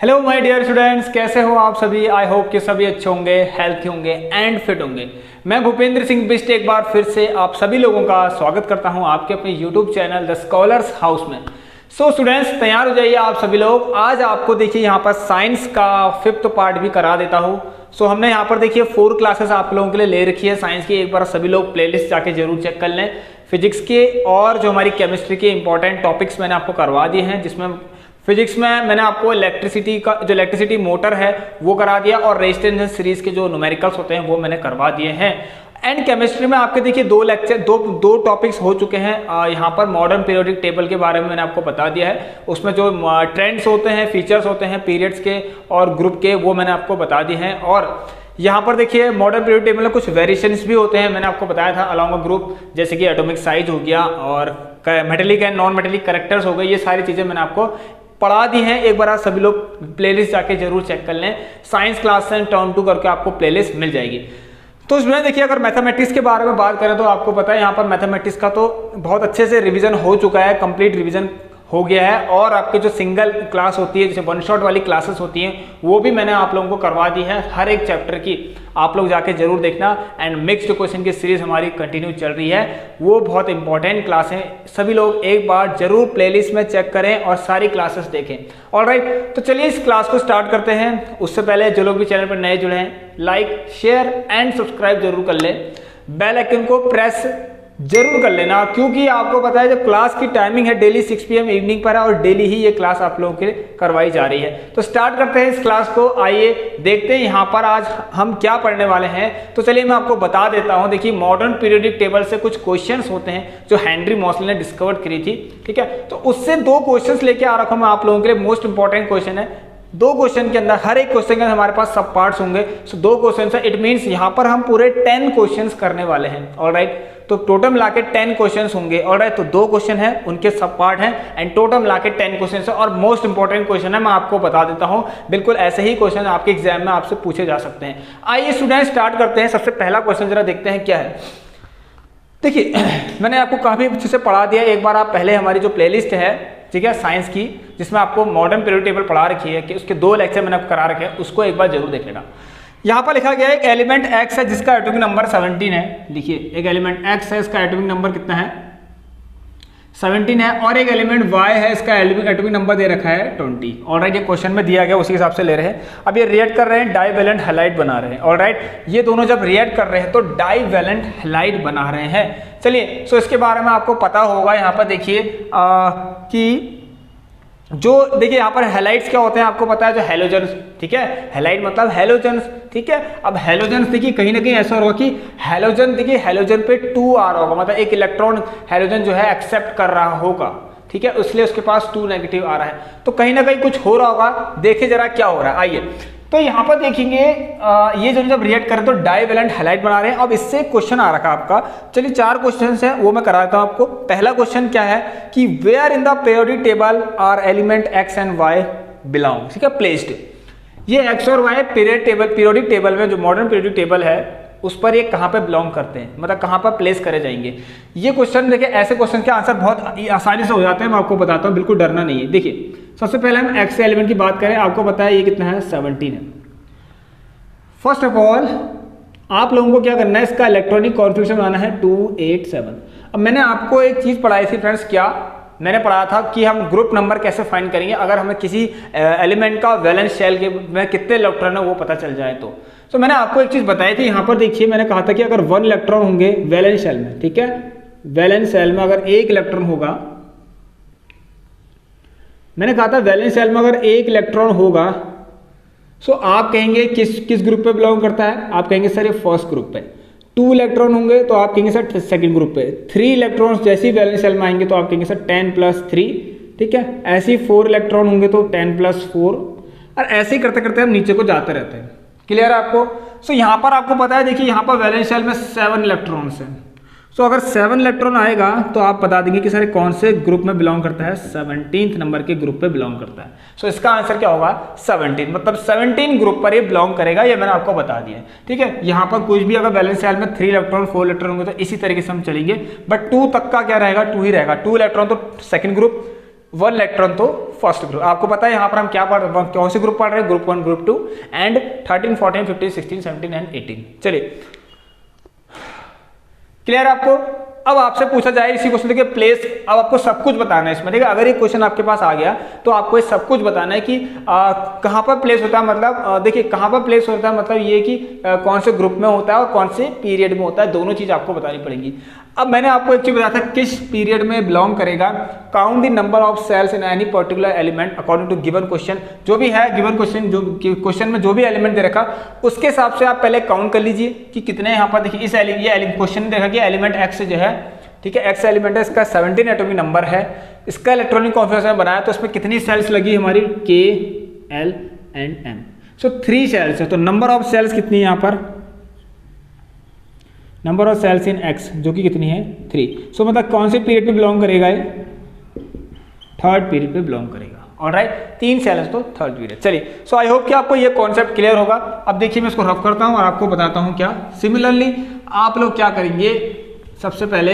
Hello my dear students, कैसे हो आप सभी। आई होप कि सभी अच्छे होंगे, हेल्थी होंगे एंड फिट होंगे। मैं भूपेंद्र सिंह बिष्ट एक बार फिर से आप सभी लोगों का स्वागत करता हूं आपके अपने YouTube channel the Scholars House में। सो स्टूडेंट्स तैयार हो जाइए आप सभी लोग। आज आपको देखिए यहाँ पर साइंस का 5th पार्ट भी करा देता हूँ। सो हमने यहाँ पर देखिए 4 क्लासेस आप लोगों के लिए ले रखी है साइंस की। एक बार सभी लोग प्लेलिस्ट जाके जरूर चेक कर लें। फिजिक्स के और जो हमारी केमिस्ट्री के इंपॉर्टेंट टॉपिक्स मैंने आपको करवा दिए हैं, जिसमें फिजिक्स में मैंने आपको इलेक्ट्रिसिटी का जो इलेक्ट्रिसिटी मोटर है वो करा दिया और रेजिस्टेंस सीरीज के जो न्यूमेरिकल्स होते हैं वो मैंने करवा दिए हैं। एंड केमिस्ट्री में आपके देखिए दो टॉपिक्स हो चुके हैं। यहाँ पर मॉडर्न पीरियोडिक टेबल के बारे में मैंने आपको बता दिया है। उसमें जो ट्रेंड्स होते हैं, फीचर्स होते हैं पीरियड्स के और ग्रुप के, वो मैंने आपको बता दिए हैं। और यहाँ पर देखिए मॉडर्न पीरियोडिक टेबल में कुछ वेरिएशंस भी होते हैं, मैंने आपको बताया था अलॉन्ग अ ग्रुप, जैसे कि एटॉमिक साइज हो गया और metallic and non metallic characters हो गए। ये सारी चीज़ें मैंने आपको पढ़ा दी हैं। एक बार आप सभी लोग प्लेलिस्ट जाके जरूर चेक कर लें। साइंस क्लास से टर्न 2 करके आपको प्लेलिस्ट मिल जाएगी। तो इसमें देखिए अगर मैथमेटिक्स के बारे में बात करें तो आपको पता है यहाँ पर मैथमेटिक्स का तो बहुत अच्छे से रिवीजन हो चुका है, कंप्लीट रिवीजन हो गया है। और आपके जो सिंगल क्लास होती है, जैसे वन शॉट वाली क्लासेस होती हैं, वो भी मैंने आप लोगों को करवा दी है हर एक चैप्टर की। आप लोग जाके जरूर देखना। एंड मिक्स्ड क्वेश्चन की सीरीज हमारी कंटिन्यू चल रही है, वो बहुत इंपॉर्टेंट क्लास है। सभी लोग एक बार जरूर प्लेलिस्ट में चेक करें और सारी क्लासेस देखें। ऑलराइट, तो चलिए इस क्लास को स्टार्ट करते हैं। उससे पहले जो लोग भी चैनल पर नए जुड़े हैं, लाइक शेयर एंड सब्सक्राइब जरूर कर लें। बेल आइकन को प्रेस जरूर कर लेना, क्योंकि आपको पता है जब क्लास की टाइमिंग है डेली 6 PM इवनिंग पर है और डेली ही ये क्लास आप लोगों के लिए करवाई जा रही है। तो स्टार्ट करते हैं इस क्लास को। आइए देखते हैं यहाँ पर आज हम क्या पढ़ने वाले हैं। तो चलिए मैं आपको बता देता हूँ। देखिए मॉडर्न पीरियोडिक टेबल से कुछ क्वेश्चंस होते हैं जो हेनरी मॉसल ने डिस्कवर करी थी, ठीक है। तो उससे 2 क्वेश्चंस लेके आ रखा हूँ मैं आप लोगों के लिए। मोस्ट इंपॉर्टेंट क्वेश्चन है। 2 क्वेश्चन के अंदर, हर एक क्वेश्चन के अंदर हमारे पास सब पार्ट्स होंगे। सो 2 क्वेश्चन है, इट मींस यहाँ पर हम पूरे 10 क्वेश्चंस करने वाले हैं। ऑलराइट, तो टोटल मिला के 10 क्वेश्चंस होंगे। ऑलराइट, तो 2 क्वेश्चन है, उनके सब पार्ट हैं एंड टोटल मिला के 10 क्वेश्चंस है। और मोस्ट इंपॉर्टेंट क्वेश्चन है, मैं आपको बता देता हूं, बिल्कुल ऐसे ही क्वेश्चन आपके एग्जाम में आपसे पूछे जा सकते हैं। आइए स्टूडेंट स्टार्ट करते हैं। सबसे पहला क्वेश्चन जरा देखते हैं क्या है। देखिए मैंने आपको काफी अच्छे से पढ़ा दिया। एक बार आप पहले हमारी जो प्लेलिस्ट है, ठीक है, साइंस की, जिसमें आपको मॉडर्न पीरियोडिक टेबल पढ़ा रखी है, कि उसके 2 लेक्चर मैंने आपको करा रखे हैं, उसको एक बार जरूर देख लेना। यहाँ पर लिखा गया है एक एलिमेंट x है जिसका एटॉमिक नंबर 17 है। देखिए एक एलिमेंट x है, इसका एटॉमिक नंबर कितना है, 17 है। और एक एलिमेंट y है, इसका एटॉमिक नंबर दे रखा है 20। ऑलराइट, ये क्वेश्चन में दिया गया उसी हिसाब से ले रहे हैं। अब ये रिएक्ट कर रहे हैं, डाइवेलेंट हैलाइड बना रहे हैं। ऑलराइट, ये दोनों जब रिएक्ट कर रहे हैं तो डाइवेलेंट हैलाइड बना रहे हैं। चलिए सो इसके बारे में आपको पता होगा। यहाँ पर देखिए कि जो देखिए यहाँ पर हैलाइड्स क्या होते हैं आपको पता है, जो हैलोजन्स, ठीक है। हैलाइड मतलब हैलोजन्स, ठीक है। अब हैलोजन्स देखिए कहीं ना कहीं ऐसा होगा कि हैलोजन, देखिए हैलोजन पे 2 आ रहा होगा, मतलब एक इलेक्ट्रॉन हैलोजन जो है एक्सेप्ट कर रहा होगा, ठीक है, इसलिए उसके पास 2 नेगेटिव आ रहा है। तो कहीं ना कहीं कुछ हो रहा होगा, देखिए जरा क्या हो रहा है। आइए तो यहाँ पर देखेंगे ये जो जब रिएक्ट करें तो डाइवेलेंट हैलाइड बना रहे हैं। अब इससे क्वेश्चन आ रखा आपका। चलिए 4 क्वेश्चन है, वो मैं करा देता हूँ आपको। पहला क्वेश्चन क्या है कि where in the periodic table are element x and y belong, ठीक है, प्लेस्ड। ये x और y पीरियोडिक टेबल में, जो मॉडर्न पीरियोडिक टेबल है उस पर ये कहाँ पे बिलोंग करते हैं, मतलब कहाँ पर प्लेस करे जाएंगे। ये क्वेश्चन देखिए, ऐसे क्वेश्चन के आंसर बहुत आसानी से हो जाते हैं। मैं आपको बताता हूँ, बिल्कुल डरना नहीं है। देखिए सबसे पहले हम x एलिमेंट की बात करें, आपको पता है ये कितना है, 17 है। फर्स्ट ऑफ ऑल आप लोगों को क्या करना है, इसका इलेक्ट्रॉनिक कॉन्फिगरेशन बनाना है 287। अब मैंने आपको एक चीज़ पढ़ाई थी फ्रेंड्स, क्या मैंने पढ़ा था कि हम ग्रुप नंबर कैसे फाइंड करेंगे अगर हमें किसी एलिमेंट का वैलेंस शेल के में कितने इलेक्ट्रॉन है वो पता चल जाए। तो मैंने आपको एक चीज़ बताई थी। यहाँ पर देखिए मैंने कहा था कि अगर 1 इलेक्ट्रॉन होंगे वैलेंस शेल में, ठीक है, वैलेंस शेल में अगर 1 इलेक्ट्रॉन होगा, मैंने कहा था वैलेंस शेल में अगर 1 इलेक्ट्रॉन होगा, सो आप कहेंगे किस ग्रुप पे बिलोंग करता है, आप कहेंगे सर ये फर्स्ट ग्रुप पे। 2 इलेक्ट्रॉन होंगे तो आप कहेंगे सर सेकंड ग्रुप पे। 3 इलेक्ट्रॉन जैसे ही वैलेंस शेल में आएंगे तो आप कहेंगे सर 10 + 3, ठीक है। ऐसे ही 4 इलेक्ट्रॉन होंगे तो 10 + 4, और ऐसे ही करते करते हम नीचे को जाते रहते हैं। क्लियर है आपको। सो यहाँ पर आपको पता है, देखिए यहाँ पर वैलेंस शेल में 7 इलेक्ट्रॉन्स हैं। सो अगर 7 इलेक्ट्रॉन आएगा तो आप बता देंगे कि सर कौन से ग्रुप में बिलोंग करता है, 17th नंबर के ग्रुप पे बिलोंग करता है। सो इसका आंसर क्या होगा, 17, मतलब 17 ग्रुप पर ये बिलोंग करेगा, ये मैंने आपको बता दिया, ठीक है। यहाँ पर कुछ भी अगर बैलेंस शेल में 3 इलेक्ट्रॉन 4 इलेक्ट्रॉन होंगे तो इसी तरीके से हम चलेंगे, बट 2 तक का क्या रहेगा, 2 ही रहेगा। 2 इलेक्ट्रॉन तो सेकंड ग्रुप, 1 इलेक्ट्रॉन तो फर्स्ट ग्रुप। आपको पता है यहाँ पर हम क्या पढ़ रहे हैं, कौन से ग्रुप पढ़ रहे हैं, ग्रुप 1 ग्रुप 2 एंड 13 14 15 16 17 एंड 18। चलिए क्लियर आपको। अब आपसे पूछा जाए इसी क्वेश्चन देखिए प्लेस, अब आपको सब कुछ बताना है इसमें। देखिए अगर ये क्वेश्चन आपके पास आ गया तो आपको ये सब कुछ बताना है कि कहाँ पर प्लेस होता है, मतलब देखिए कहाँ पर प्लेस होता है, मतलब ये कि कौन से ग्रुप में होता है और कौन से पीरियड में होता है, दोनों चीज आपको बतानी पड़ेगी। अब मैंने आपको एक चीज बताया था किस पीरियड में बिलोंग करेगा। Count the number of shells in any particular element according to given question. जो भी है गिवन क्वेश्चन, जो क्वेश्चन में जो भी एलिमेंट दे रखा उसके हिसाब से आप पहले काउंट कर लीजिए कि कितने यहाँ पर। देखिए इस क्वेश्चन देखा कि एलिमेंट एक्स जो है, ठीक है, एक्स एलिमेंट है, इसका 17 एटॉमिक नंबर है, इसका इलेक्ट्रॉनिक कॉन्फ़िगरेशन बनाया तो इसमें कितनी सेल्स लगी हमारी, K, L and M. So 3 shells है, तो नंबर ऑफ सेल्स कितनी है यहाँ पर, number of shells in X जो कि कितनी है 3। सो मतलब कौन से पीरियड पे बिलोंग करेगा ये, थर्ड पीरियड पे बिलोंग करेगा। ऑलराइट, 3 सेल्स तो थर्ड पीरियड। चलिए सो आई होप कि आपको ये कॉन्सेप्ट क्लियर होगा। अब देखिए मैं इसको रफ करता हूँ और आपको बताता हूँ क्या। सिमिलरली आप लोग क्या करेंगे, सबसे पहले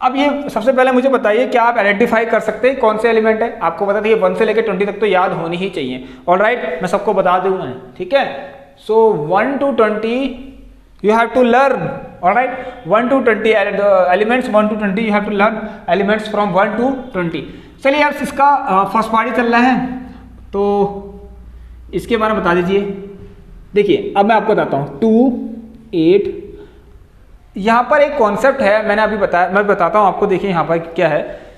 अब ये सबसे पहले मुझे बताइए क्या आप आइडेंटिफाई कर सकते हैं कौन से एलिमेंट है। आपको बता दें 1 से लेकर 20 तक तो याद होनी ही चाहिए। ऑलराइट, मैं सबको बता दूंगा, ठीक है। सो 1 to 20 you have to learn, alright, 1 to 20 elements, 1 to 20 you have to learn elements from 1 to 20। चलिए अब इसका फर्स्ट पार्ट चल रहा है तो इसके बारे में बता दीजिए। देखिए अब मैं आपको बताता हूँ 2 8। यहाँ पर एक कॉन्सेप्ट है, मैंने अभी बताया, मैं बताता हूँ आपको। देखिए यहाँ पर क्या है,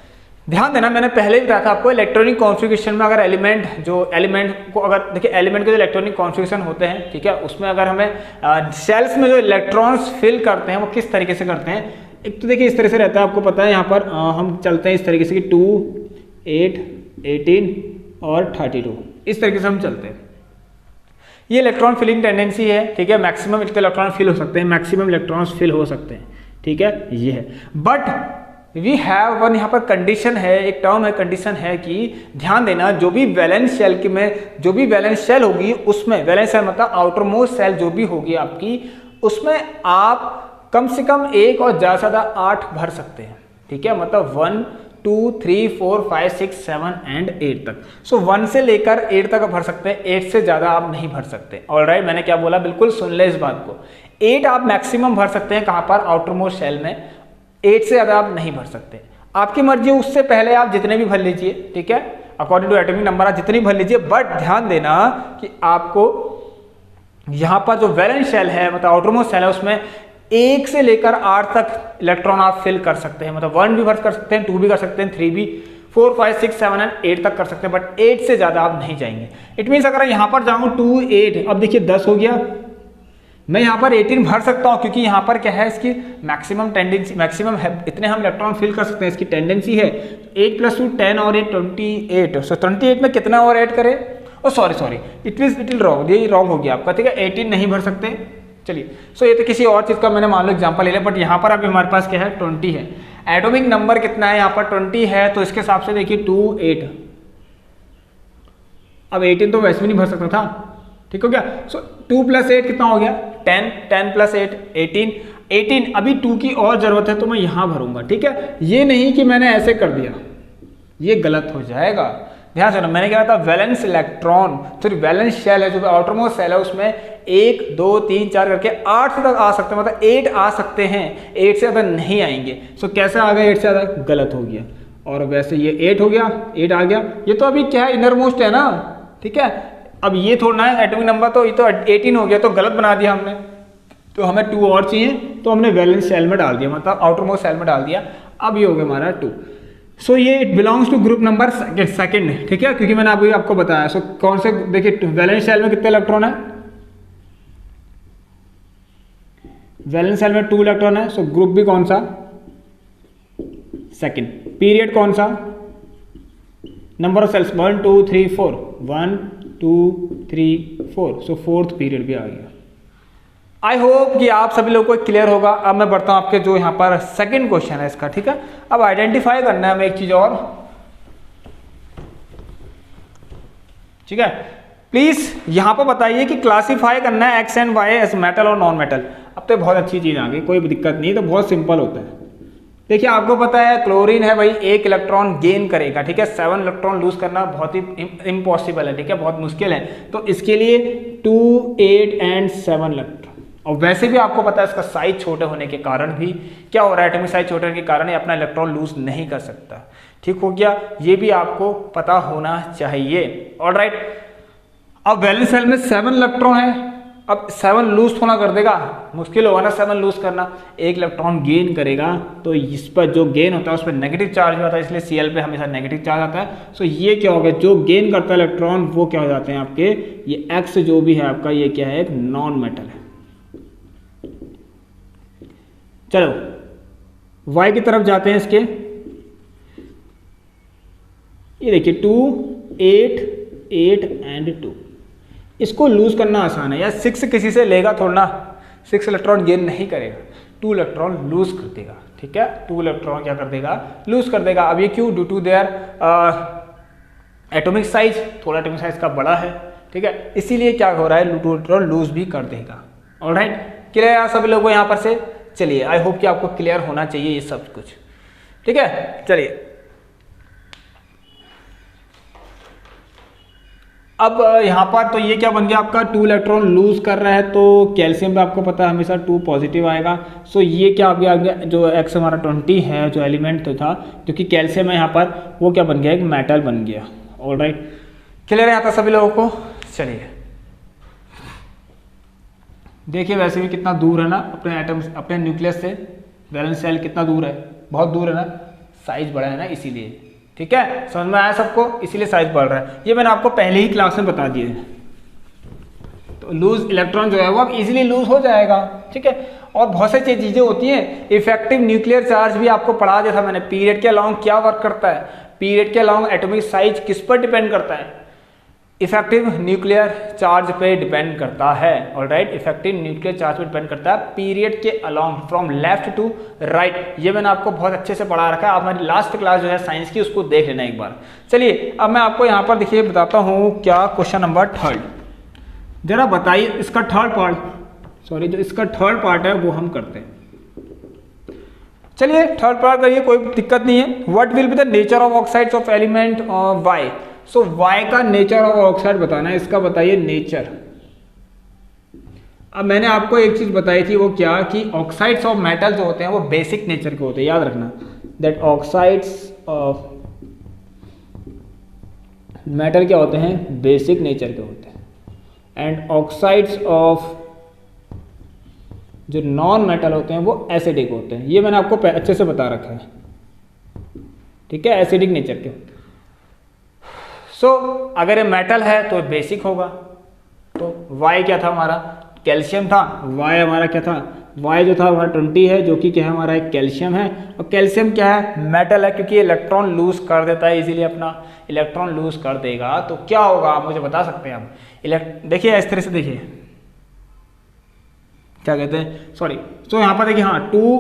ध्यान देना, मैंने पहले भी बताया था आपको इलेक्ट्रॉनिक कॉन्फ़िगरेशन में अगर एलिमेंट को अगर देखिए एलिमेंट के जो इलेक्ट्रॉनिक कॉन्फ़िगरेशन होते हैं, ठीक है, उसमें अगर हमें सेल्स में जो इलेक्ट्रॉन्स फिल करते हैं वो किस तरीके से करते हैं। एक तो देखिए इस तरह से रहता है, आपको पता है यहाँ पर हम चलते हैं इस तरीके से कि 2 8 18 और 32, इस तरीके से हम चलते हैं। ये इलेक्ट्रॉन फिलिंग टेंडेंसी है, ठीक है, मैक्सिमम इसके इलेक्ट्रॉन फिल हो सकते हैं, मैक्सिमम इलेक्ट्रॉन्स फिल हो सकते हैं, ठीक है, ये है। बट वी हैव वन, यहाँ पर कंडीशन है, एक टर्म है, कंडीशन है कि ध्यान देना जो भी वैलेंस शेल में जो भी वैलेंस शेल होगी उसमें, वैलेंस शेल मतलब आउटर मोस्ट शेल जो भी होगी आपकी, उसमें आप कम से कम 1 और ज़्यादा से ज़्यादा 8 भर सकते हैं, ठीक है, मतलब 1 2 3 4 5 6 7 एंड 8 तक। सो 1 से लेकर 8 तक भर सकते हैं, 8 से ज़्यादा आप नहीं भर सकते। ऑलराइट, मैंने क्या बोला, बिल्कुल सुन ले इस बात को। 8 आप मैक्सिमम भर सकते हैं, कहाँ पर, आउटर मोस्ट शेल में। 8 से ज़्यादा आप नहीं भर सकते, आपकी मर्जी, उससे पहले आप जितने भी भर लीजिए, ठीक है, अकॉर्डिंग टू एटॉमिक नंबर आप जितनी भर लीजिए। बट ध्यान देना कि आपको यहाँ पर जो वैलेंस शेल है, मतलब आउटर मोस्ट शेल है, उसमें 1 से लेकर 8 तक इलेक्ट्रॉन आप फिल कर सकते हैं, मतलब 1 भी भर कर सकते हैं, 2 भी कर सकते हैं, 3 भी, 4 5 6 7 एंड 8 तक कर सकते हैं, बट 8 से ज़्यादा आप नहीं जाएंगे। इट मीन्स अगर यहाँ पर जाऊँ 2 8, अब देखिए 10 हो गया, मैं यहाँ पर 18 भर सकता हूँ क्योंकि यहाँ पर क्या है, इसकी मैक्सिमम टेंडेंसी, मैक्सिमम है, इतने हम इलेक्ट्रॉन फिल कर सकते हैं, इसकी टेंडेंसी है। 8 + 2 10 और 8 28। सो 28 में कितना और ऐड करें, ओ सॉरी इट विल रॉन्ग, ये रॉन्ग हो गया आपका, ठीक है, 18 नहीं भर सकते। चलिए सो ये तो किसी और चीज़ का मैंने मान लो एग्जांपल ले लिया, बट यहाँ पर अभी हमारे पास क्या है, 20 है। एटॉमिक नंबर कितना है यहाँ पर, 20 है, तो इसके हिसाब से देखिए 2 8। अब 18 तो वैसे भी नहीं भर सकता था, ठीक हो गया। सो 2 + 8 कितना हो गया, 10 10 + 8 18। अभी 2 की और जरूरत है तो मैं यहाँ भरूंगा, ठीक है, ये नहीं कि मैंने ऐसे कर दिया, ये गलत हो जाएगा। ध्यान से, मैंने क्या था, वैलेंस इलेक्ट्रॉन, तो वैलेंस शेल है जो आउटर मोस्ट शेल है, उसमें 1 2 3 4 करके 8 तक आ सकते हैं, मतलब 8 आ सकते हैं, 8 से ज़्यादा नहीं आएंगे। सो कैसे आ गए 8 से ज़्यादा, गलत हो गया। और वैसे ये 8 हो गया, 8 आ गया, ये तो अभी क्या है, इनर मोस्ट है ना, ठीक है। अब ये थोड़ा है एटॉमिक नंबर, तो ये तो 18 हो गया, तो गलत बना दिया हमने, तो हमें 2 और चाहिए, तो हमने वैलेंस शेल में डाल दिया, मतलब आउटर मोस्ट शेल में डाल दिया। अब ये हो गया हमारा 2। सो ये it belongs to group number second, ठीक है, क्योंकि मैंने अभी आपको बताया। सो कौन से, देखिए वैलेंस शेल में कितने इलेक्ट्रॉन है, वैलेंस शेल में 2 इलेक्ट्रॉन है। सो ग्रुप भी कौन सा, सेकंड। पीरियड कौन सा, number of shells 1 2 3 4, 1 2 3 4। So 4th period भी आ गया। आई होप कि आप सभी लोगों को क्लियर होगा। अब मैं बढ़ता हूं आपके जो यहाँ पर सेकंड क्वेश्चन है इसका, ठीक है। अब आइडेंटिफाई करना है हमें एक चीज और, ठीक है, प्लीज यहां पर बताइए कि क्लासिफाई करना है X and Y as metal और नॉन मेटल। अब तो बहुत अच्छी चीज आ गई, कोई दिक्कत नहीं, तो बहुत सिंपल होता है। देखिए आपको पता है क्लोरीन है भाई, 1 इलेक्ट्रॉन गेन करेगा, ठीक है। 7 इलेक्ट्रॉन लूज करना बहुत ही इम्पॉसिबल है, ठीक है, बहुत मुश्किल है। तो इसके लिए 2, 8 एंड 7 इलेक्ट्रॉन। और वैसे भी आपको पता है इसका साइज छोटे होने के कारण भी क्या हो रहा है, एटॉमिक साइज छोटे होने के कारण ये अपना इलेक्ट्रॉन लूज नहीं कर सकता। ठीक हो गया, ये भी आपको पता होना चाहिए। ऑलराइट, अब वैलेंस शेल में 7 इलेक्ट्रॉन है। अब 7 लूज थोड़ा कर देगा, मुश्किल होगा ना 7 लूज करना। 1 इलेक्ट्रॉन गेन करेगा तो इस पर जो गेन होता है उस पर नेगेटिव चार्ज होता है, इसलिए Cl पे हमेशा नेगेटिव चार्ज आता है। सो ये क्या हो गया, जो गेन करता है इलेक्ट्रॉन वो क्या हो जाते हैं आपके, ये X जो भी है आपका, ये क्या है, एक नॉन मेटल है। चलो Y की तरफ जाते हैं इसके। ये देखिए 2, 8, 8 एंड 2। इसको लूज करना आसान है यार, 6 किसी से लेगा थोड़ा ना, 6 इलेक्ट्रॉन गेन नहीं करेगा, 2 इलेक्ट्रॉन लूज कर देगा, ठीक है। 2 इलेक्ट्रॉन क्या कर देगा, लूज कर देगा। अब ये क्यों, due to their atomic size, थोड़ा एटॉमिक साइज का बड़ा है, ठीक है, इसीलिए क्या हो रहा है, 2 इलेक्ट्रॉन लूज भी कर देगा। ऑलराइट, क्लियर है सभी लोगों को यहाँ पर से। चलिए आई होप कि आपको क्लियर होना चाहिए ये सब कुछ, ठीक है। चलिए अब यहाँ पर तो ये क्या बन गया आपका, 2 इलेक्ट्रॉन लूज कर रहा है, तो कैल्शियम पे आपको पता है हमेशा 2 पॉजिटिव आएगा। सो ये क्या आ गया, जो X हमारा 20 है, जो एलिमेंट तो था, क्योंकि कैल्शियम है यहाँ पर, वो क्या बन गया, एक मेटल बन गया। ऑलराइट, क्लियर है यहाँ तक सभी लोगों को। चलिए देखिए वैसे भी कितना दूर है ना अपने एटम्स, अपने न्यूक्लियस से वैलेंस शेल कितना दूर है, बहुत दूर है ना, साइज बड़ा है ना इसीलिए, ठीक है। समझ में आया सबको, इसीलिए साइज बढ़ रहा है। ये मैंने आपको पहले ही क्लास में बता दिए। तो लूज इलेक्ट्रॉन जो है वो अब इजीली लूज हो जाएगा, ठीक है। और बहुत सारी चीजें होती हैं, इफेक्टिव न्यूक्लियर चार्ज भी आपको पढ़ा दिया था मैंने। पीरियड के अलाउंग क्या वर्क करता है, पीरियड के अलाउंग एटॉमिक साइज किस पर डिपेंड करता है, इफेक्टिव न्यूक्लियर चार्ज पे डिपेंड करता है। ऑलराइट, इफेक्टिव न्यूक्लियर चार्ज पे डिपेंड करता है पीरियड के along, from left to right. ये मैंने आपको बहुत अच्छे से पढ़ा रखा है, आप हमारी लास्ट क्लास जो है साइंस की उसको देख लेना एक बार। चलिए अब मैं आपको यहाँ पर देखिए बताता हूँ क्या, क्वेश्चन नंबर 3 जरा बताइए इसका थर्ड पार्ट, सॉरी जो इसका थर्ड पार्ट है वो हम करते हैं। चलिए थर्ड पार्ट करिए, कोई दिक्कत नहीं है। What will be the nature of oxides of element Y. So Y का नेचर ऑफ ऑक्साइड बताना है, इसका बताइए नेचर। अब मैंने आपको एक चीज बताई थी, वो क्या, कि ऑक्साइड्स ऑफ मेटल जो होते हैं वो बेसिक नेचर के होते हैं, याद रखना दैट ऑक्साइड्स ऑफ मेटल क्या होते हैं, बेसिक नेचर के होते हैं। एंड ऑक्साइड्स ऑफ जो नॉन मेटल होते हैं वो एसिडिक होते हैं। ये मैंने आपको अच्छे से बता रखा है, ठीक है, एसिडिक नेचर के होते हैं। सो अगर ये मेटल है तो बेसिक होगा। तो Y क्या था हमारा, कैल्शियम था। Y हमारा क्या था, Y जो था हमारा 20 है, जो कि क्या है हमारा एक कैल्शियम है। और कैल्शियम क्या है, मेटल है, क्योंकि इलेक्ट्रॉन लूज कर देता है, इजीली अपना इलेक्ट्रॉन लूज कर देगा। तो क्या होगा आप मुझे बता सकते हैं आप, देखिए इस तरह से देखिए क्या कहते हैं, सॉरी। तो यहाँ पर देखिए, हाँ 2,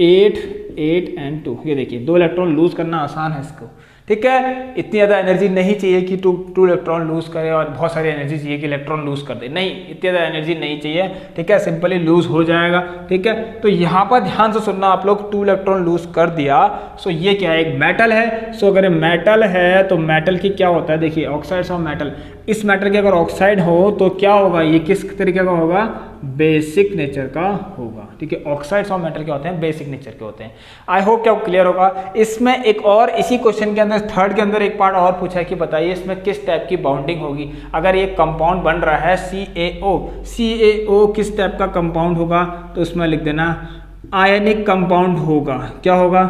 8, 8 एंड 2, ये देखिए 2 इलेक्ट्रॉन लूज करना आसान है इसको, ठीक है। इतनी ज़्यादा एनर्जी नहीं चाहिए कि 2 इलेक्ट्रॉन लूज करे, और बहुत सारी एनर्जी चाहिए कि इलेक्ट्रॉन लूज कर दे, नहीं, इतनी ज़्यादा एनर्जी नहीं चाहिए, ठीक है, सिंपली लूज हो जाएगा, ठीक है। तो यहाँ पर ध्यान से सुनना आप लोग, 2 इलेक्ट्रॉन लूज कर दिया। सो ये क्या है, एक मेटल है। सो अगर मेटल है तो मेटल की क्या होता है, देखिए ऑक्साइड्स ऑफ मेटल, इस मेटल के अगर ऑक्साइड हो तो क्या होगा, ये किस तरीके का होगा, बेसिक नेचर का होगा, ठीक है। ऑक्साइड्स ऑफ मेटल क्या होते हैं, बेसिक नेचर के होते हैं। आई होप कि आपको क्लियर होगा। इसमें एक और, इसी क्वेश्चन के अंदर थर्ड के अंदर एक पार्ट और पूछा है कि बताइए इसमें किस टाइप की बाउंडिंग होगी। अगर ये कंपाउंड बन रहा है CaO किस टाइप का कंपाउंड होगा, तो उसमें लिख देना आयनिक कंपाउंड होगा। क्या होगा,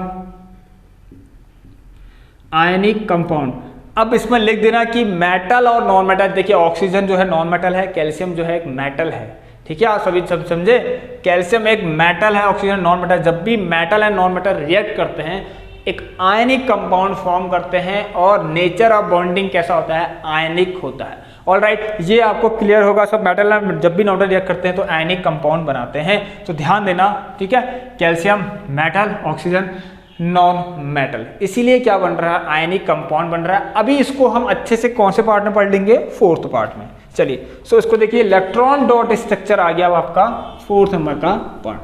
आयनिक कंपाउंड। अब इसमें लिख देना कि मेटल और नॉन मेटल, देखिए ऑक्सीजन जो है नॉन मेटल है, कैल्शियम जो है एक मेटल है, ठीक है। आप सभी सब समझे, कैल्शियम एक मेटल है, ऑक्सीजन नॉन मेटल। जब भी metal and non metal react करते हैं एक आयनिक कंपाउंड फॉर्म करते हैं, और नेचर ऑफ बॉन्डिंग कैसा होता है, आयनिक होता है। ऑलराइट, ये आपको क्लियर होगा। सब मेटल जब भी नॉन मेटल रिएक्ट करते हैं तो आयनिक कंपाउंड बनाते हैं, तो ध्यान देना, ठीक है। Calcium metal, oxygen non metal, इसीलिए क्या बन रहा है, आयनिक कंपाउंड बन रहा है। अभी इसको हम अच्छे से कौन से पार्ट में पढ़ लेंगे, 4th पार्ट में। चलिए सो इसको देखिए, इलेक्ट्रॉन डॉट स्ट्रक्चर आ गया अब आपका 4th नंबर का पार्ट।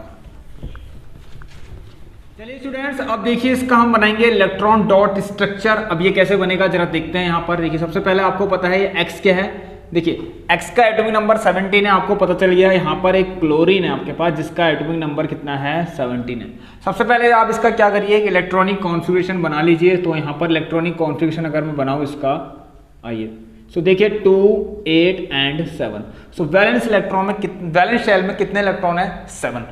चलिए स्टूडेंट्स, अब देखिए इसका हम बनाएंगे इलेक्ट्रॉन डॉट स्ट्रक्चर। अब ये कैसे बनेगा जरा देखते हैं। यहाँ पर देखिए सबसे पहले आपको पता है ये एक्स क्या है। देखिए एक्स का एटॉमिक नंबर 17 है, आपको पता चल गया। यहाँ पर एक क्लोरीन है आपके पास जिसका एटॉमिक नंबर कितना है, 17 है। सबसे पहले आप इसका क्या करिए, एक इलेक्ट्रॉनिक कॉन्फ़िगरेशन बना लीजिए। तो यहाँ पर इलेक्ट्रॉनिक कॉन्फ़िगरेशन अगर मैं बनाऊँ इसका, आइए सो देखिए 2, 8 एंड 7। सो वैलेंस इलेक्ट्रॉन में वैलेंस शेल में कितने इलेक्ट्रॉन है, 7।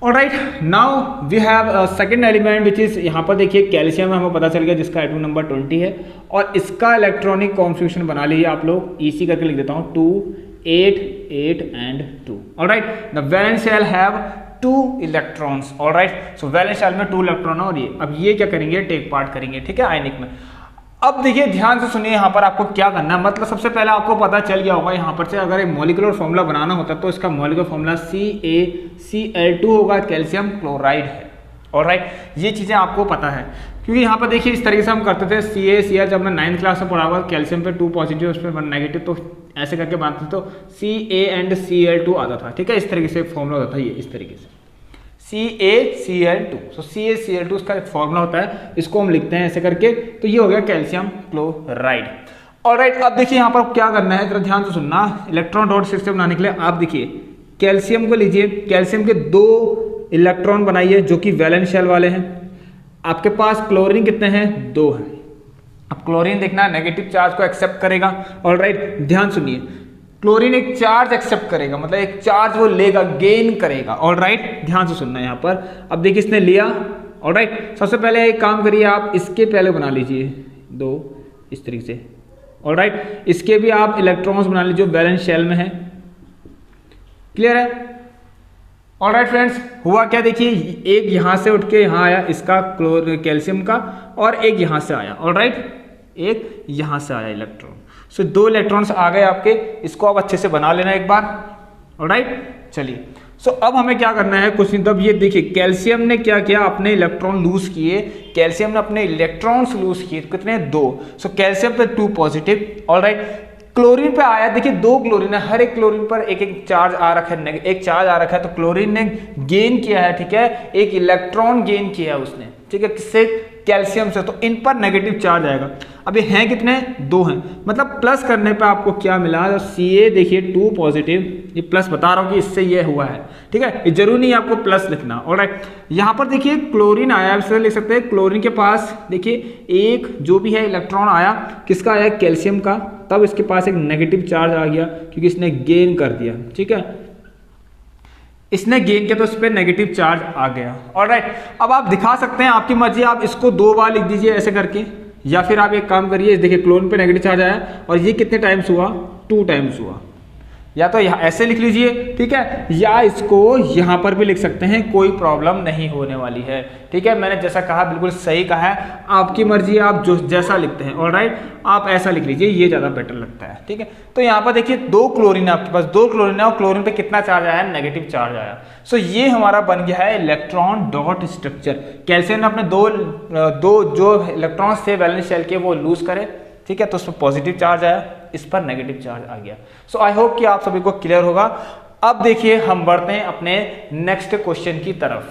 Alright, now we have second element which is, यहाँ पर देखिए कैल्शियम हमें पता चल गया जिसका एटॉमिक नंबर 20 है। और इसका इलेक्ट्रॉनिक कॉन्फ़िगरेशन बना लीजिए आप लोग, इसी करके लिख देता हूँ 2, 8, 8 and 2। Alright, the valence shell have 2 electrons. Alright, so valence shell में 2 इलेक्ट्रॉन है। और ये अब ये क्या करेंगे, टेक पार्ट करेंगे, ठीक है, आयनिक में। अब देखिए ध्यान से सुनिए, यहाँ पर आपको क्या करना है। मतलब सबसे पहले आपको पता चल गया होगा यहाँ पर से अगर एक मॉलिक्यूलर फॉर्मूला बनाना होता है तो इसका मॉलिक्यूलर फॉर्मूला CaCl2 होगा, कैल्शियम क्लोराइड है। ऑलराइट, ये चीज़ें आपको पता है क्योंकि यहाँ पर देखिए इस तरीके से हम करते थे CaCl। जब मैं 9th क्लास में पढ़ा हुआ, कैल्शियम पे 2 पॉजिटिव उस पर 1 नेगेटिव, तो ऐसे करके बनाते थे तो Ca एंड Cl2 आता था। ठीक है, इस तरीके से फॉर्मूला होता था ये, इस तरीके से CaCl2। सो CaCl2 उसका एक फॉर्मूला होता है, इसको हम लिखते हैं ऐसे करके। तो ये हो गया कैल्शियम क्लोराइड। ऑलराइट, अब देखिए यहाँ पर क्या करना है, जरा ध्यान से सुनना। इलेक्ट्रॉन डॉट स्ट्रक्चर बनाने के लिए आप देखिए कैल्शियम को लीजिए, कैल्शियम के 2 इलेक्ट्रॉन बनाइए जो कि वैलेंस शेल वाले हैं। आपके पास क्लोरीन कितने हैं, 2 हैं। अब क्लोरीन देखना नेगेटिव चार्ज को एक्सेप्ट करेगा। ऑलराइट, ध्यान सुनिए, क्लोरीन एक चार्ज एक्सेप्ट करेगा, मतलब एक चार्ज वो लेगा, गेन करेगा। ऑलराइट, ध्यान से सुनना यहाँ पर। अब देखिए इसने लिया। ऑलराइट, सबसे पहले एक काम करिए आप इसके पहले बना लीजिए 2 इस तरीके से। ऑलराइट, इसके भी आप इलेक्ट्रॉन्स बना लीजिए जो बैलेंस शेल में है। क्लियर है? ऑलराइट फ्रेंड्स, हुआ क्या देखिए, एक यहाँ से उठ के यहाँ आया इसका कैल्शियम का, और एक यहाँ से आया। ऑलराइट, एक यहाँ से आया इलेक्ट्रॉन। सो 2 इलेक्ट्रॉन्स आ गए आपके। इसको आप अच्छे से बना लेना एक बार। ऑलराइट, चलिए सो अब हमें क्या करना है कुछ नहीं। तब ये देखिए कैल्शियम ने क्या किया, अपने इलेक्ट्रॉन लूज किए। कैल्शियम ने अपने इलेक्ट्रॉन्स लूज किए, कितने, 2। सो कैल्शियम पे 2 पॉजिटिव। ऑलराइट, क्लोरीन पे आया, देखिए 2 क्लोरीन है, हर एक क्लोरीन पर एक एक चार्ज आ रखा है, एक चार्ज आ रखा है। तो क्लोरीन ने गेन किया है, ठीक है, एक इलेक्ट्रॉन गेन किया है उसने, ठीक है, किससे, कैल्शियम से। तो इन पर नेगेटिव चार्ज आएगा। अब ये हैं कितने, 2 हैं। मतलब प्लस करने पे आपको क्या मिला, Ca देखिए 2 पॉजिटिव, ये प्लस बता रहा हूँ कि इससे ये हुआ है। ठीक है, ये जरूरी नहीं आपको प्लस लिखना। ऑलराइट, यहाँ पर देखिए क्लोरीन आया, इससे लिख सकते हैं क्लोरीन के पास देखिए एक जो भी है इलेक्ट्रॉन आया, किसका आया, कैल्शियम का। तब इसके पास एक नेगेटिव चार्ज आ गया क्योंकि इसने गेन कर दिया। ठीक है, इसने गेन किया तो इस पर नेगेटिव चार्ज आ गया। ऑलराइट, अब आप दिखा सकते हैं, आपकी मर्जी, आप इसको 2 बार लिख दीजिए ऐसे करके, या फिर आप एक काम करिए, देखिए क्लोरीन पे नेगेटिव चार्ज आया और ये कितने टाइम्स हुआ, 2 टाइम्स हुआ। या तो यहाँ ऐसे लिख लीजिए, ठीक है, या इसको यहाँ पर भी लिख सकते हैं, कोई प्रॉब्लम नहीं होने वाली है। ठीक है, मैंने जैसा कहा बिल्कुल सही कहा है, आपकी मर्जी, आप जो जैसा लिखते हैं। ऑलराइट, आप ऐसा लिख लीजिए, ये ज़्यादा बेटर लगता है। ठीक है, तो यहाँ पर देखिए 2 क्लोरीन है आपके पास, 2 क्लोरीन है और क्लोरीन पे कितना चार्ज आया, नेगेटिव चार्ज आया। सो ये हमारा बन गया है इलेक्ट्रॉन डॉट स्ट्रक्चर। कैल्शियम ने अपने दो जो इलेक्ट्रॉन्स थे वैलेंस शेल के वो लूज करे, ठीक है, तो उस पर पॉजिटिव चार्ज आया, इस पर नेगेटिव चार्ज आ गया। सो आई होप कि आप सभी को क्लियर होगा। अब देखिए हम बढ़ते हैं अपने नेक्स्ट क्वेश्चन की तरफ।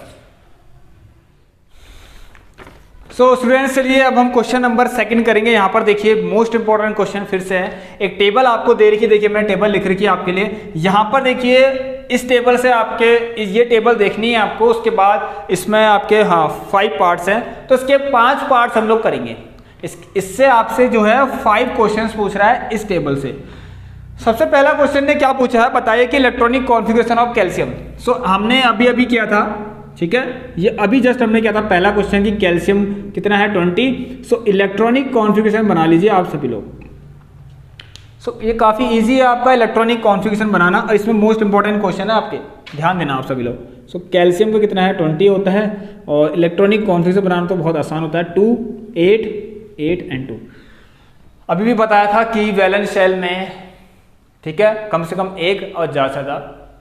सो स्टूडेंट्स, चलिए अब हम क्वेश्चन नंबर 2 करेंगे। यहाँ पर देखिए मोस्ट इंपॉर्टेंट क्वेश्चन फिर से है। एक टेबल आपको दे रखी है, देखिए मैं टेबल लिख रखी है आपके लिए। यहाँ पर देखिए इस टेबल से आपके ये टेबल देखनी है आपको। उसके बाद इसमें आपके 5 पार्ट्स हैं, तो इसके 5 पार्ट्स हम लोग करेंगे। इससे आपसे जो है 5 क्वेश्चंस पूछ रहा है इस टेबल से। सबसे पहला क्वेश्चन ने क्या पूछा है, बताइए कि इलेक्ट्रॉनिक कॉन्फ़िगरेशन ऑफ कैल्शियम। सो हमने अभी किया था, ठीक है, ये अभी जस्ट हमने किया था पहला क्वेश्चन कि कैल्शियम कितना है, 20। सो इलेक्ट्रॉनिक कॉन्फ़िगरेशन बना लीजिए आप सभी लोग। सो ये काफ़ी ईजी है आपका इलेक्ट्रॉनिक कॉन्फ़िगरेशन बनाना, और इसमें मोस्ट इंपॉर्टेंट क्वेश्चन है आपके, ध्यान देना आप सभी लोग। सो कैल्शियम का कितना है, 20 होता है, और इलेक्ट्रॉनिक कॉन्फ़िगरेशन बनाना तो बहुत आसान होता है, 2, 8, 8 एंड 2। अभी भी बताया था कि वैलेंस शेल में, ठीक है, कम से कम 1 और ज़्यादा से ज़्यादा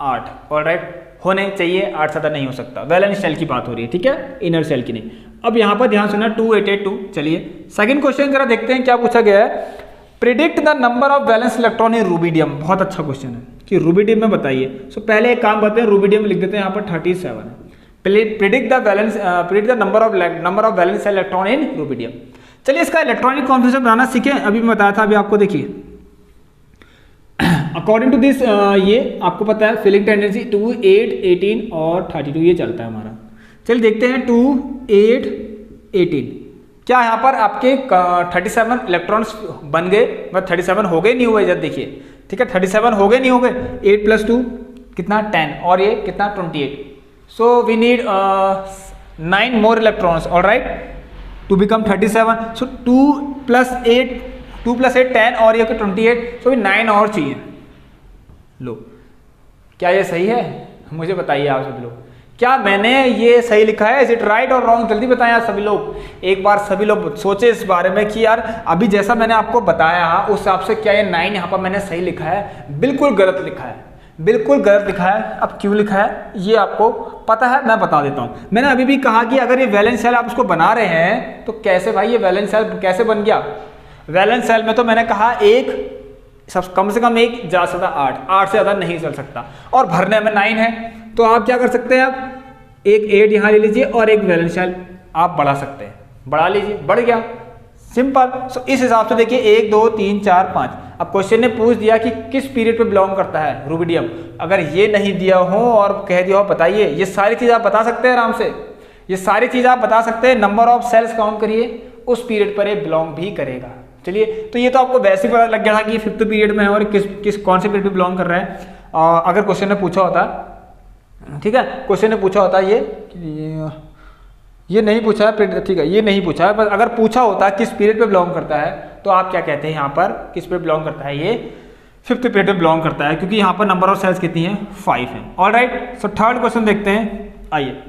8 ऑलराइट होने चाहिए, 8 से ज़्यादा नहीं हो सकता। वैलेंस शेल की बात हो रही है, ठीक है, इनर शेल की नहीं। अब यहाँ पर ध्यान सुनना, 2, 8, 8, 2। चलिए सेकंड क्वेश्चन जरा देखते हैं क्या पूछा गया है। Predict the number of valence electron in rubidium. बहुत अच्छा क्वेश्चन है कि रूबिडियम में बताइए। सो पहले एक काम करते हैं, रूबिडियम लिख देते हैं यहाँ पर 37 है। Predict the number of valence electron in rubidium. चलिए इसका इलेक्ट्रॉनिक कॉन्फिगरेशन बनाना सीखें। अभी मैं बताया था अभी आपको, देखिए अकॉर्डिंग टू दिस ये आपको पता है फिलिंग टेंडेंसी 2, 8, 18 और 32 ये चलता है हमारा। चलिए देखते हैं 2, 8, 18 क्या यहाँ पर आपके 37 इलेक्ट्रॉन्स बन गए, मतलब 37 हो गए नहीं हुए, जब देखिए ठीक है 37 हो गए नहीं हो गए, 8 + 2 कितना 10 और ये कितना 28। So we need 9 more electrons alright to become 37। So 2 + 8 10 और ये 28, सो 9 और चाहिए। लो क्या ये सही है? मुझे बताइए आप सभी लोग, क्या मैंने ये सही लिखा है? इज इट राइट और रॉन्ग? जल्दी बताएं यार सभी लोग, एक बार सभी लोग सोचे इस बारे में कि यार अभी जैसा मैंने आपको बताया उस हिसाब से क्या ये 9 यहाँ पर मैंने सही लिखा है? बिल्कुल गलत लिखा है, बिल्कुल गलत लिखा है। अब क्यों लिखा है ये आपको पता है, मैं बता देता हूँ। मैंने अभी भी कहा कि अगर ये वैलेंस सेल आप उसको बना रहे हैं तो कैसे भाई ये वैलेंस सेल कैसे बन गया? वैलेंस सेल में तो मैंने कहा एक सब कम से कम एक, ज़्यादा से ज़्यादा 8 से ज़्यादा नहीं चल सकता, और भरने में 9 है। तो आप क्या कर सकते हैं, आप एक 8 यहाँ ले लीजिए और एक वैलेंस सेल आप बढ़ा सकते हैं, बढ़ा लीजिए, बढ़ गया, सिंपल। सो इस हिसाब से देखिए 1, 2, 3, 4, 5। अब क्वेश्चन ने पूछ दिया कि किस पीरियड पे बिलोंग करता है रूबिडियम। अगर ये नहीं दिया हो और कह दिया हो बताइए, ये सारी चीज़ आप बता सकते हैं आराम से, ये सारी चीज़ आप बता सकते हैं। नंबर ऑफ सेल्स काउंट करिए, उस पीरियड पर ये बिलोंग भी करेगा। चलिए तो ये तो आपको वैसे ही पता लग गया था कि 5th पीरियड में है और कौन से पीरियड पे बिलोंग कर रहा है। अगर क्वेश्चन ने पूछा होता, ठीक है, क्वेश्चन ने पूछा होता ये नहीं पूछा है, ठीक है, ये नहीं पूछा है, पर अगर पूछा होता किस पीरियड पे बिलोंग करता है तो आप क्या कहते हैं यहाँ पर, किस पे बिलोंग करता है? ये 5th पीरियड पे बिलोंग करता है, क्योंकि यहाँ पर नंबर ऑफ सेल्स कितनी है? 5 है। ऑलराइट, सो थर्ड क्वेश्चन देखते हैं, आइए।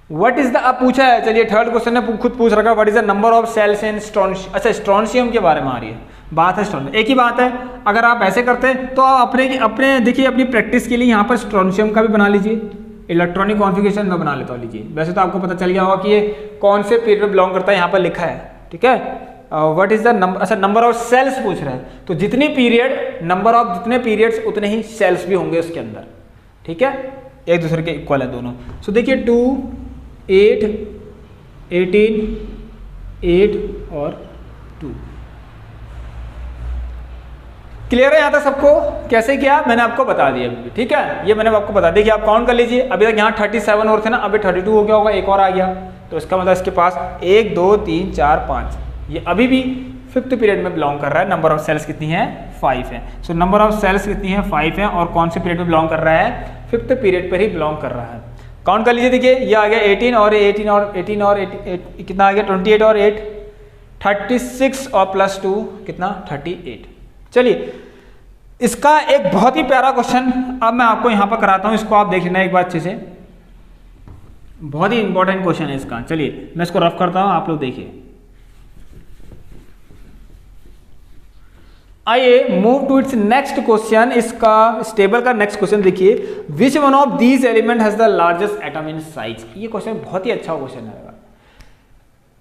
व्हाट इज द, अब पूछा है, चलिए थर्ड क्वेश्चन ने खुद पूछ रखा, what is the number of shells in strontium. अच्छा, स्ट्रोंशियम के बारे में आ रही है बात, है स्ट्रोंशियम, एक ही बात है। अगर आप ऐसे करते हैं तो आप अपने देखिए अपनी प्रैक्टिस के लिए यहाँ पर स्ट्रोंशियम का भी बना लीजिए, इलेक्ट्रॉनिक कॉन्फ़िगरेशन में बना लेता हूँ। लीजिए, वैसे तो आपको पता चल गया होगा कि ये कौन से पीरियड में बिलोंग करता है, यहाँ पर लिखा है, ठीक है। व्हाट इज द नंबर, अच्छा नंबर ऑफ सेल्स पूछ रहे हैं, तो जितनी पीरियड, नंबर ऑफ जितने पीरियड्स उतने ही सेल्स भी होंगे उसके अंदर, ठीक है, एक दूसरे के इक्वल है दोनों। सो देखिए 2, 8, 18, 8 और 2। क्लियर है यहाँ तक सबको? कैसे किया मैंने आपको बता दिया अभी, ठीक है, ये मैंने आपको बता दिया कि आप काउंट कर लीजिए। अभी तक यहाँ 37 और थे ना, अभी 32 हो गया होगा, एक और आ गया, तो इसका मतलब इसके पास 1, 2, 3, 4, 5, ये अभी भी 5th पीरियड में बिलोंग कर रहा है। नंबर ऑफ सेल्स कितनी है? 5 है। सो नंबर ऑफ सेल्स कितनी है? 5 है, और कौन से पीरियड में बिलोंग कर रहा है? 5th पीरियड पर ही बिलोंग कर रहा है। काउंट कर लीजिए, देखिए ये आ गया 18 और 8 कितना आ गया? 28 और 8 36 और +2 कितना? 38। चलिए इसका एक बहुत ही प्यारा क्वेश्चन अब मैं आपको यहाँ पर कराता हूँ, इसको आप देख लेना एक बार अच्छे से, बहुत ही इंपॉर्टेंट क्वेश्चन है इसका। चलिए मैं इसको रफ करता हूँ, आप लोग देखिए। आइए move to its next question. इसका इस टेबल का नेक्स्ट क्वेश्चन देखिए, which one of these element has the largest atom in size. ये क्वेश्चन बहुत ही अच्छा क्वेश्चन है।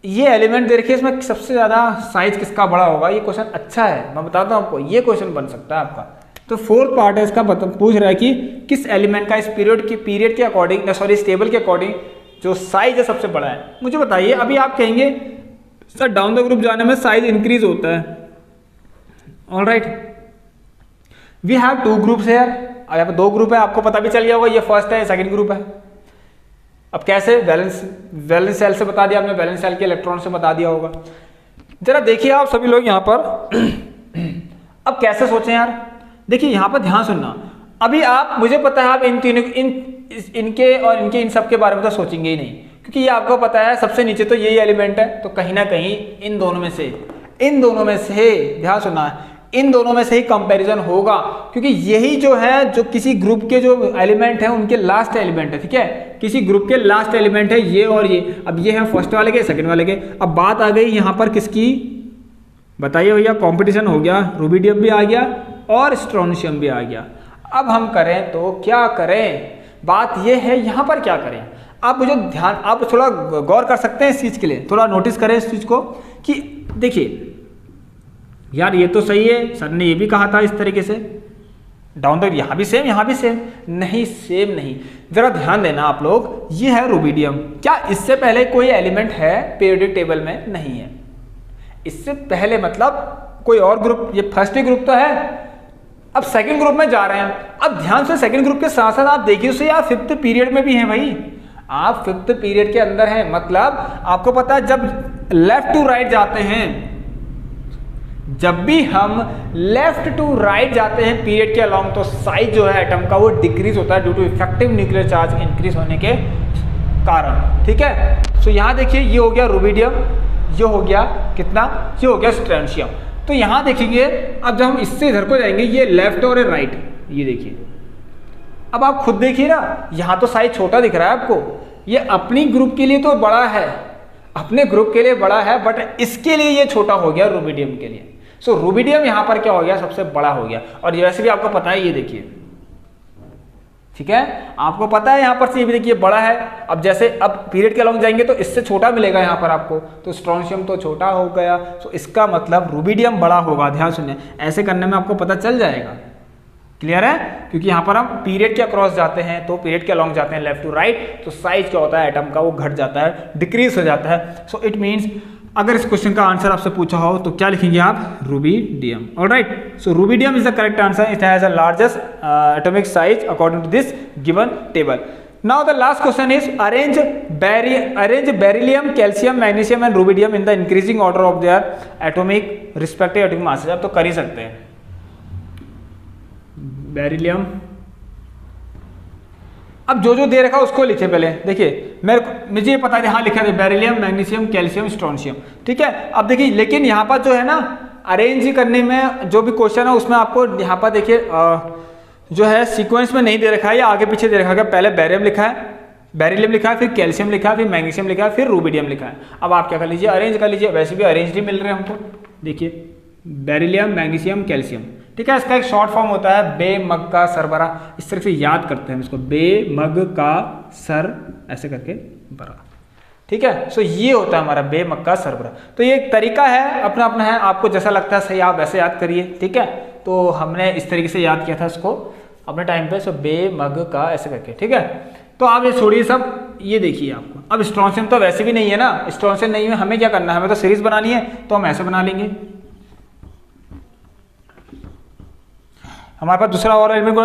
ये एलिमेंट देखिए, इसमें सबसे ज्यादा साइज किसका बड़ा होगा? ये क्वेश्चन अच्छा है, मैं बताता हूँ आपको, ये क्वेश्चन बन सकता है आपका। तो 4th पार्ट है इसका, पूछ रहा है कि किस एलिमेंट का इस पीरियड के अकॉर्डिंग, सॉरी इस टेबल के अकॉर्डिंग जो साइज है सबसे बड़ा है। मुझे बताइए, अभी आप कहेंगे सर डाउन द ग्रुप जाने में साइज इंक्रीज होता है। ऑलराइट, वी हैव 2 ग्रुप्स है, यहाँ पर 2 ग्रुप है, आपको पता भी चल गया होगा, ये फर्स्ट है, सेकंड ग्रुप है। अब कैसे? वैलेंस सेल से बता दिया आपने, वैलेंस सेल के इलेक्ट्रॉन से बता दिया होगा। जरा देखिए आप सभी लोग यहाँ पर अब कैसे सोचें यार, देखिए यहाँ पर ध्यान सुनना। अभी आप, मुझे पता है आप इन तीनों इनके और इनके इन सब के बारे में तो सोचेंगे ही नहीं, क्योंकि ये आपको पता है सबसे नीचे तो यही एलिमेंट है, तो कहीं ना कहीं इन दोनों में से ध्यान सुनना, इन दोनों में से ही कंपैरिजन होगा, क्योंकि यही जो है जो किसी ग्रुप के जो एलिमेंट है उनके लास्ट एलिमेंट है, ठीक है, किसी ग्रुप के लास्ट एलिमेंट है ये और ये। अब ये है फर्स्ट वाले के, सेकंड वाले के। अब बात आ गई यहाँ पर किसकी, बताइए भैया, कंपटीशन हो गया, रूबिडियम भी आ गया और स्ट्रोंशियम भी आ गया। अब हम करें तो क्या करें? बात ये है यहाँ पर क्या करें? आप मुझे ध्यान, आप थोड़ा गौर कर सकते हैं इस चीज़ के लिए, थोड़ा नोटिस करें इस चीज़ को कि देखिए यार ये तो सही है, सर ने ये भी कहा था इस तरीके से, डाउन द, यहाँ भी सेम, यहाँ भी सेम, नहीं सेम नहीं। जरा ध्यान देना आप लोग, ये है रुबिडियम। क्या इससे पहले कोई एलिमेंट है पीरियोडिक टेबल में? नहीं है। इससे पहले मतलब कोई और ग्रुप, ये फर्स्ट ग्रुप तो है, अब सेकंड ग्रुप में जा रहे हैं। अब ध्यान से सेकंड ग्रुप के साथ साथ आप देखिए उसे, आप फिफ्थ पीरियड में भी हैं भाई, आप फिफ्थ पीरियड के अंदर हैं। मतलब आपको पता है जब लेफ्ट टू राइट जाते हैं, जब भी हम लेफ्ट टू राइट जाते हैं पीरियड के अलोंग, तो साइज जो है एटम का वो डिक्रीज होता है due to effective nuclear charge increase होने के कारण। ठीक है, तो यहां देखिए ये हो गया रुबिडियम, ये हो गया कितना, ये हो गया स्ट्रोंशियम। तो यहां देखेंगे, अब जब हम इससे इधर को जाएंगे, ये लेफ्ट और राइट, ये देखिए, अब आप खुद देखिए ना, यहां तो साइज छोटा दिख रहा है आपको, ये अपनी ग्रुप के लिए तो बड़ा है, अपने ग्रुप के लिए बड़ा है, बट इसके लिए ये छोटा हो गया रुबिडियम के लिए। सो रुबिडियम यहां पर क्या हो गया, सबसे बड़ा हो गया। और ये वैसे भी आपको पता है, ये देखिए, ठीक है, आपको पता है यहां पर से ये भी देखिए बड़ा है। अब जैसे अब पीरियड के अलॉन्ग जाएंगे तो इससे छोटा मिलेगा यहां पर आपको, तो स्ट्रोंशियम तो छोटा हो गया, तो इसका मतलब रुबिडियम बड़ा होगा। ध्यान सुनिए, ऐसे करने में आपको पता चल जाएगा। क्लियर है, क्योंकि यहां पर हम पीरियड के अक्रॉस जाते हैं, तो पीरियड के अलॉन्ग जाते हैं लेफ्ट टू राइट, तो साइज क्या होता है एटम का, वो घट जाता है, डिक्रीज हो जाता है। सो इट मीन्स अगर इस क्वेश्चन का आंसर आपसे पूछा हो तो क्या लिखेंगे आप, rubidium. Alright, so rubidium is the correct answer, it has a largest atomic size according to this given table. Now the last question is arrange beryllium, calcium, magnesium and rubidium in the increasing order of their atomic respective atomic masses. आप तो कर ही सकते हैं, beryllium, अब जो जो दे रखा है उसको लिखे पहले। देखिए मुझे ये पता है, हाँ लिखा है बेरिलियम, मैग्नीशियम, कैल्शियम, स्ट्रोंशियम। ठीक है, अब देखिए, लेकिन यहाँ पर जो है ना अरेंज करने में जो भी क्वेश्चन है उसमें आपको यहाँ पर देखिए जो है सीक्वेंस में नहीं दे रखा है, या आगे पीछे दे रखा है। पहले बेरियम लिखा है, बेरिलियम लिखा है, फिर कैल्शियम लिखा है, फिर मैग्नीशियम लिखा है, फिर रुबिडियम लिखा है। अब आप क्या कर लीजिए, अरेंज कर लीजिए। वैसे भी अरेंज ही मिल रहे हैं हमको, देखिए बेरिलियम, मैग्नीशियम, कैल्शियम। ठीक है, इसका एक शॉर्ट फॉर्म होता है बेमग्गा सरबरा, इस तरह से याद करते हैं इसको, बेमग्गा सर ऐसे करके बरा। ठीक है, सो ये होता है हमारा बेमग्गा सरबरा। तो ये एक तरीका है, अपना अपना है, आपको जैसा लगता है सही आप वैसे याद करिए। ठीक है, तो हमने इस तरीके से याद किया था इसको अपने टाइम पे, सो बेमग्गा ऐसे करके। ठीक है, तो आप ये छोड़िए सब, ये देखिए आपको अब स्ट्रोंशियम तो वैसे भी नहीं है ना, स्ट्रोंशियम नहीं है, हमें क्या करना है, हमें तो सीरीज बनानी है, तो हम ऐसे बना लेंगे। हमारे पास दूसरा और एलिमेंट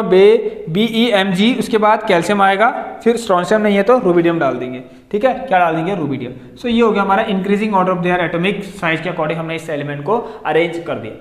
BeMg, उसके बाद कैल्शियम आएगा, फिर स्ट्रोंशियम नहीं है तो रुबिडियम डाल देंगे। ठीक है, क्या डाल देंगे, रुबिडियम। सो ये हो गया हमारा increasing order of their atomic size के अकॉर्डिंग हमने इस एलिमेंट को अरेंज कर दिया।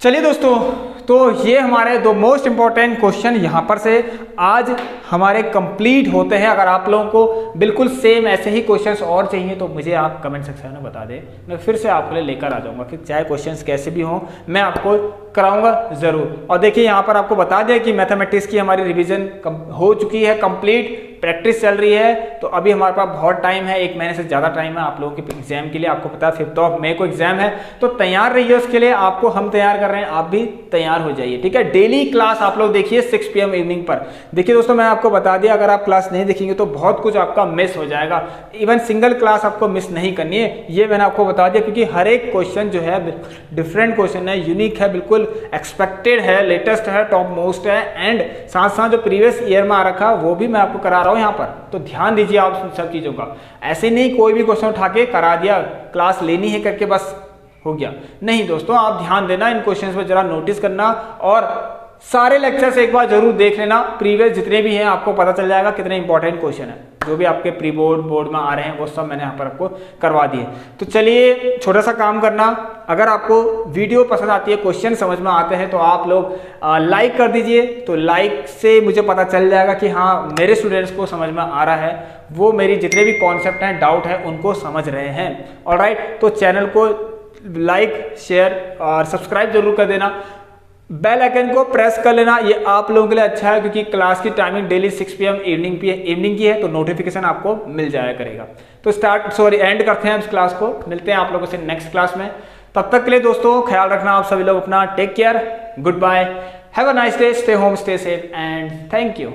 चलिए दोस्तों, तो ये हमारे दो मोस्ट इंपॉर्टेंट क्वेश्चन यहाँ पर से आज हमारे कंप्लीट होते हैं। अगर आप लोगों को बिल्कुल सेम ऐसे ही क्वेश्चंस और चाहिए तो मुझे आप कमेंट सेक्शन में बता दें, मैं फिर से आपके लिए लेकर आ जाऊँगा, फिर चाहे क्वेश्चंस कैसे भी हों मैं आपको कराऊंगा ज़रूर। और देखिए यहाँ पर आपको बता दिया कि मैथमेटिक्स की हमारी रिविजन हो चुकी है कंप्लीट, प्रैक्टिस चल रही है, तो अभी हमारे पास बहुत टाइम है, 1 महीने से ज़्यादा टाइम है आप लोगों के एग्जाम के लिए। आपको पता है 5 मई को एग्जाम है, तो तैयार रहिए उसके लिए, आपको हम तैयार कर रहे हैं, आप भी तैयार हो जाइए। ठीक है, डेली क्लास आप लोग देखिए 6 PM इवनिंग पर। देखिए दोस्तों, मैं आपको बता दिया, अगर आप क्लास नहीं देखेंगे तो बहुत कुछ आपका मिस हो जाएगा। इवन सिंगल क्लास आपको मिस नहीं करनी है, ये मैंने आपको बता दिया, क्योंकि हर एक क्वेश्चन जो है डिफरेंट क्वेश्चन है, यूनिक है, बिल्कुल एक्सपेक्टेड है, लेटेस्ट है, टॉप मोस्ट है, एंड साथ साथ जो प्रीवियस ईयर में आ रखा वो भी मैं आपको करा रहा हूँ यहाँ पर। तो ध्यान दीजिए आप सब चीज़ों का, ऐसे नहीं कोई भी क्वेश्चन उठा के करा दिया, क्लास लेनी है करके बस हो गया, नहीं दोस्तों, आप ध्यान देना इन क्वेश्चंस पर, जरा नोटिस करना और सारे लेक्चर्स एक बार जरूर देख लेना, प्रीवियस जितने भी हैं आपको पता चल जाएगा कितने इंपॉर्टेंट क्वेश्चन है, जो भी आपके प्री बोर्ड में आ रहे हैं वो सब मैंने यहाँ पर आपको करवा दिए। तो चलिए छोटा सा काम करना, अगर आपको वीडियो पसंद आती है, क्वेश्चन समझ में आते हैं, तो आप लोग लाइक कर दीजिए। तो लाइक से मुझे पता चल जाएगा कि हाँ मेरे स्टूडेंट्स को समझ में आ रहा है, वो मेरी जितने भी कॉन्सेप्ट हैं, डाउट है, उनको समझ रहे हैं। ऑलराइट, तो चैनल को लाइक, शेयर और सब्सक्राइब जरूर कर देना, बेल आइकन को प्रेस कर लेना, ये आप लोगों के लिए अच्छा है, क्योंकि क्लास की टाइमिंग डेली 6 PM इवनिंग की है, तो नोटिफिकेशन आपको मिल जाया करेगा। तो एंड करते हैं इस क्लास को, मिलते हैं आप लोगों से नेक्स्ट क्लास में। तब तक के लिए दोस्तों ख्याल रखना आप सभी लोग अपना, take care, good bye, have a nice day, stay home, stay safe and thank you.